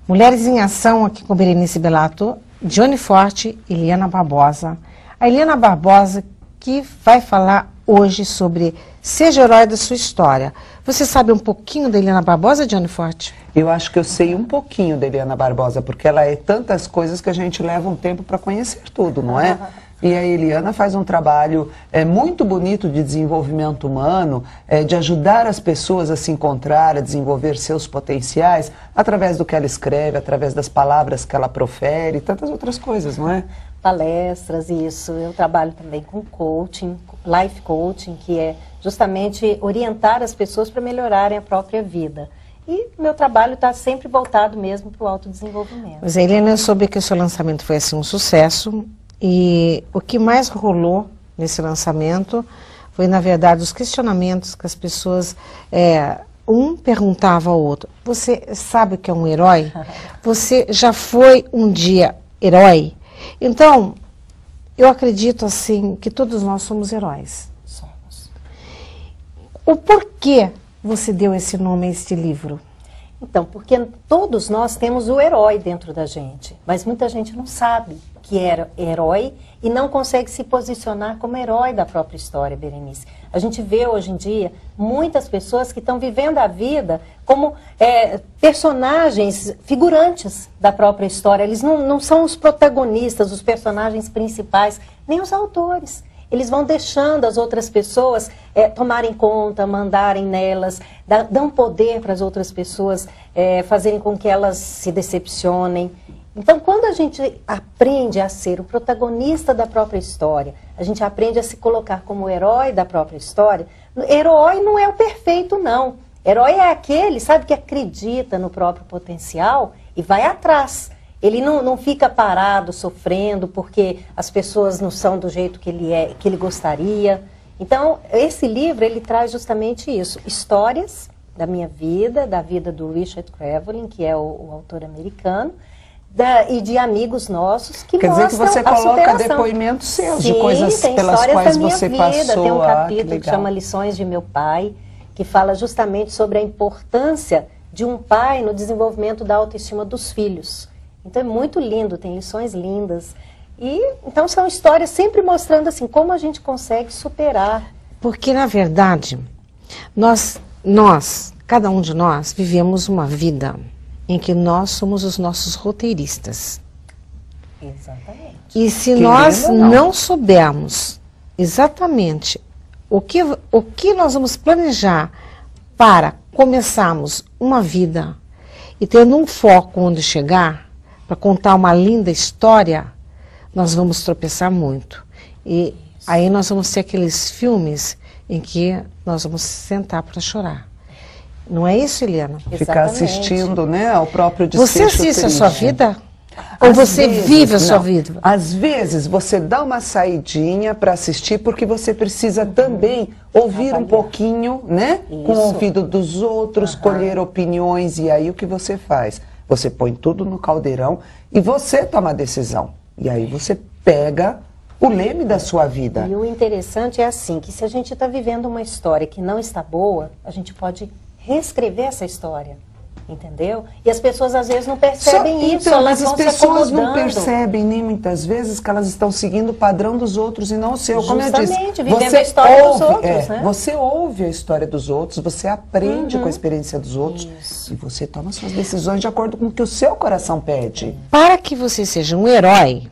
Mulheres em Ação, aqui com Berenice Bellato, Johnny Forte e Eliana Barbosa. A Eliana Barbosa que vai falar hoje sobre Seja Herói da Sua História. Você sabe um pouquinho da Eliana Barbosa, Johnny Forte? Eu acho que eu sei um pouquinho da Eliana Barbosa, porque ela é tantas coisas que a gente leva um tempo para conhecer tudo, não é? E a Eliana faz um trabalho muito bonito de desenvolvimento humano, de ajudar as pessoas a se encontrar, a desenvolver seus potenciais, através do que ela escreve, através das palavras que ela profere, e tantas outras coisas, não é? Palestras, isso. Eu trabalho também com coaching, life coaching, que é justamente orientar as pessoas para melhorarem a própria vida. E meu trabalho está sempre voltado mesmo para o autodesenvolvimento. Mas, Eliana, eu soube que o seu lançamento foi assim um sucesso. E o que mais rolou nesse lançamento foi, na verdade, os questionamentos que as pessoas, um perguntava ao outro: você sabe o que é um herói? Você já foi um dia herói? Então, eu acredito assim que todos nós somos heróis. Somos. O porquê você deu esse nome a este livro? Então, porque todos nós temos o herói dentro da gente, mas muita gente não sabe que era herói e não consegue se posicionar como herói da própria história, Berenice. A gente vê hoje em dia muitas pessoas que estão vivendo a vida como personagens figurantes da própria história. Eles não são os protagonistas, os personagens principais, nem os autores. Eles vão deixando as outras pessoas tomarem conta, mandarem nelas, dão poder para as outras pessoas fazerem com que elas se decepcionem. Então, quando a gente aprende a ser o protagonista da própria história, a gente aprende a se colocar como herói da própria história, herói não é o perfeito, não. Herói é aquele, sabe, que acredita no próprio potencial e vai atrás. Ele não fica parado, sofrendo, porque as pessoas não são do jeito que ele gostaria. Então, esse livro, ele traz justamente isso. Histórias da minha vida, da vida do Richard Cravolin, que é o autor americano, e de amigos nossos que Quer mostram dizer que você coloca depoimentos seus, de coisas pelas quais você passou. Tem um capítulo que chama Lições de Meu Pai, que fala justamente sobre a importância de um pai no desenvolvimento da autoestima dos filhos. Então é muito lindo, tem lições lindas. E então são histórias sempre mostrando assim como a gente consegue superar. Porque, na verdade, cada um de nós, vivemos uma vida em que nós somos os nossos roteiristas. Exatamente. E se nós não soubermos exatamente o que nós vamos planejar para começarmos uma vida e tendo um foco onde chegar, para contar uma linda história, nós vamos tropeçar muito. E aí nós vamos ter aqueles filmes em que nós vamos sentar para chorar. Não é isso, Eliana? Ficar assistindo, né, ao próprio desfecho. Você assiste triste. A sua vida? Ou você vive a sua vida? Às vezes você dá uma saidinha para assistir porque você precisa também ouvir um pouquinho, né? Isso. Com o ouvido dos outros, colher opiniões. E aí o que você faz? Você põe tudo no caldeirão e você toma a decisão. E aí você pega o leme da sua vida. E o interessante é assim, que se a gente está vivendo uma história que não está boa, a gente pode reescrever essa história, entendeu? E as pessoas às vezes não percebem isso, elas vão se acomodando. As pessoas não percebem nem muitas vezes que elas estão seguindo o padrão dos outros e não o seu. Como eu disse, vivendo a história dos outros, né? Você ouve a história dos outros, você aprende com a experiência dos outros e você toma suas decisões de acordo com o que o seu coração pede. Para que você seja um herói,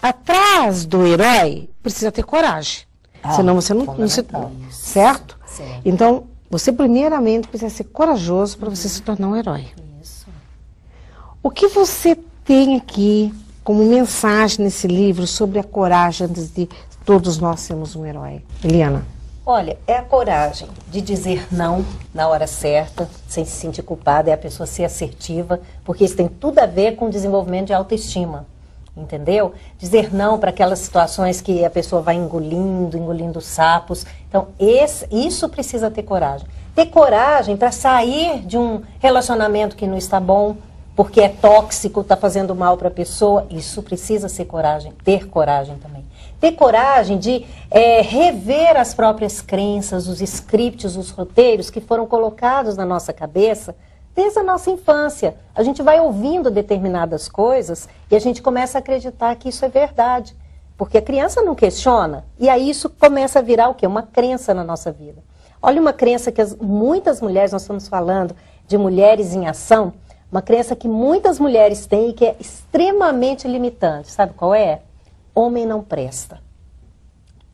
atrás do herói precisa ter coragem. Senão você não se... Certo? Então, você primeiramente precisa ser corajoso para você se tornar um herói. Isso. O que você tem aqui como mensagem nesse livro sobre a coragem antes de todos nós sermos um herói? Eliana. Olha, é a coragem de dizer não na hora certa, sem se sentir culpada, é a pessoa ser assertiva, porque isso tem tudo a ver com o desenvolvimento de autoestima. Entendeu? Dizer não para aquelas situações que a pessoa vai engolindo sapos. Então, isso precisa ter coragem. Ter coragem para sair de um relacionamento que não está bom, porque é tóxico, está fazendo mal para a pessoa. Isso precisa ser coragem, ter coragem também. Ter coragem de rever as próprias crenças, os scripts, os roteiros que foram colocados na nossa cabeça desde a nossa infância. A gente vai ouvindo determinadas coisas e a gente começa a acreditar que isso é verdade. Porque a criança não questiona. E aí isso começa a virar o quê? Uma crença na nossa vida. Olha uma crença que muitas mulheres, nós estamos falando de mulheres em ação, uma crença que muitas mulheres têm e que é extremamente limitante. Sabe qual é? Homem não presta.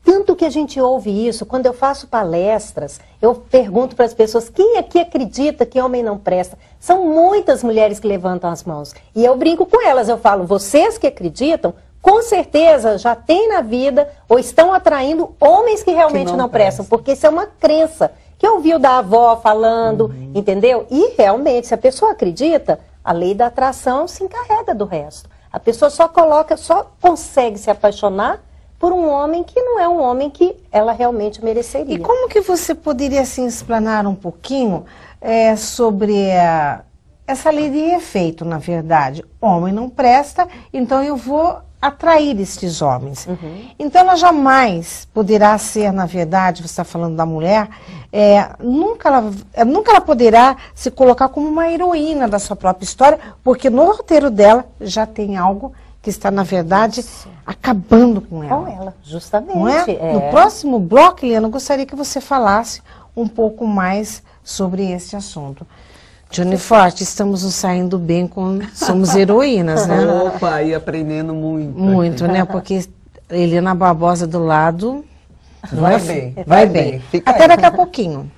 Tanto que a gente ouve isso, quando eu faço palestras, eu pergunto para as pessoas, quem aqui acredita que homem não presta? São muitas mulheres que levantam as mãos. E eu brinco com elas, eu falo, vocês que acreditam, com certeza já têm na vida ou estão atraindo homens que realmente não prestam, porque isso é uma crença que ouviu da avó falando, entendeu? E realmente, se a pessoa acredita, a lei da atração se encarrega do resto. A pessoa só consegue se apaixonar por um homem que não é um homem que ela realmente mereceria. E como que você poderia assim, explanar um pouquinho sobre essa lei de efeito, na verdade? Homem não presta, então eu vou atrair estes homens. Então ela jamais poderá ser, na verdade, você está falando da mulher, nunca ela poderá se colocar como uma heroína da sua própria história, porque no roteiro dela já tem algo que está, na verdade, acabando com ela. Com ela, justamente. Não é? No próximo bloco, Eliana, eu gostaria que você falasse um pouco mais sobre esse assunto. Johnny Forte, estamos nos saindo bem somos heroínas, né? Opa, e aprendendo muito. Muito, né? Porque Eliana Barbosa do lado... Vai bem. Vai bem. Até daqui a pouquinho.